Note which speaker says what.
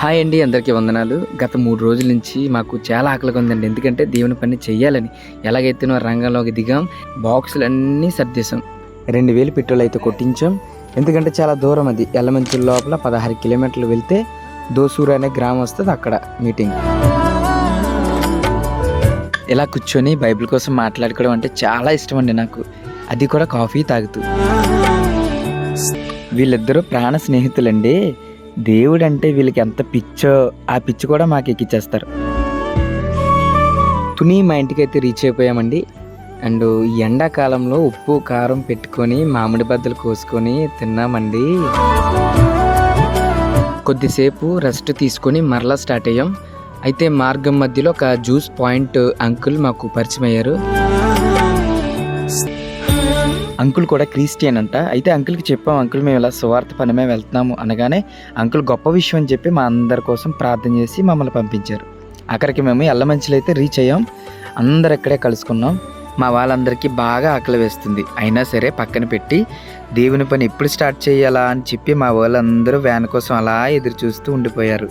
Speaker 1: Hi అండి, అందరికీ వందనాలు. గత 3 రోజుల నుంచి మాకు చాలా ఆకలిగా ఉందండి. ఎందుకంటే దేవుని పని చెయ్యాలని. ఎలాగైతేనో రంగంలోకి దిగాం. బాక్సులన్నీ సర్దేశాం. 2000 పెట్రోల్ అయితే కొట్టించాం. ఎందుకంటే చాలా దూరం అది. యల్లమంచిల లోపల 16 కిలోమీటర్లు వెళ్తే దోసూరు అనే గ్రామం వస్తుంది, అక్కడ మీటింగ్. ఇలా కూర్చొని బైబిల్ కోసం మాట్లాడుకోవడం అంటే చాలా ఇష్టం అండి నాకు. అది కూడా కాఫీ తాగుతూ. వీళ్ళిద్దరూ ప్రాణ స్నేహితులండి. దేవుడు అంటే వీళ్ళకి ఎంత పిచ్చో, ఆ పిచ్చి కూడా మాకు ఎక్కిచ్చేస్తారు. తుని మా ఇంటికి అయితే రీచ్ అయిపోయామండి. అండ్ ఈ ఎండాకాలంలో ఉప్పు కారం పెట్టుకొని మామిడి బద్దలు కోసుకొని తిన్నామండి. కొద్దిసేపు రెస్ట్ తీసుకొని మరలా స్టార్ట్ అయ్యాం. అయితే మార్గం మధ్యలో ఒక జ్యూస్ పాయింట్ అంకుల్ మాకు పరిచయం అయ్యారు. అంకుల్ కూడా క్రిస్టియన్ అంట. అయితే అంకుల్కి చెప్పాం, అంకుల్ మేము ఇలా సువార్త పనిమే వెళ్తున్నాము అనగానే అంకుల్ గొప్ప విషయం అని చెప్పి మా అందరి కోసం ప్రార్థన చేసి మమ్మల్ని పంపించారు. అక్కడికి మేము యల్లమంచిలో అయితే రీచ్ అయ్యాం. అందరు ఇక్కడే కలుసుకున్నాం. మా వాళ్ళందరికీ బాగా ఆకలి వేస్తుంది. అయినా సరే పక్కన పెట్టి దేవుని పని ఎప్పుడు స్టార్ట్ చేయాలా అని చెప్పి మా వాళ్ళందరూ వ్యాన్ కోసం అలా ఎదురు చూస్తూ ఉండిపోయారు.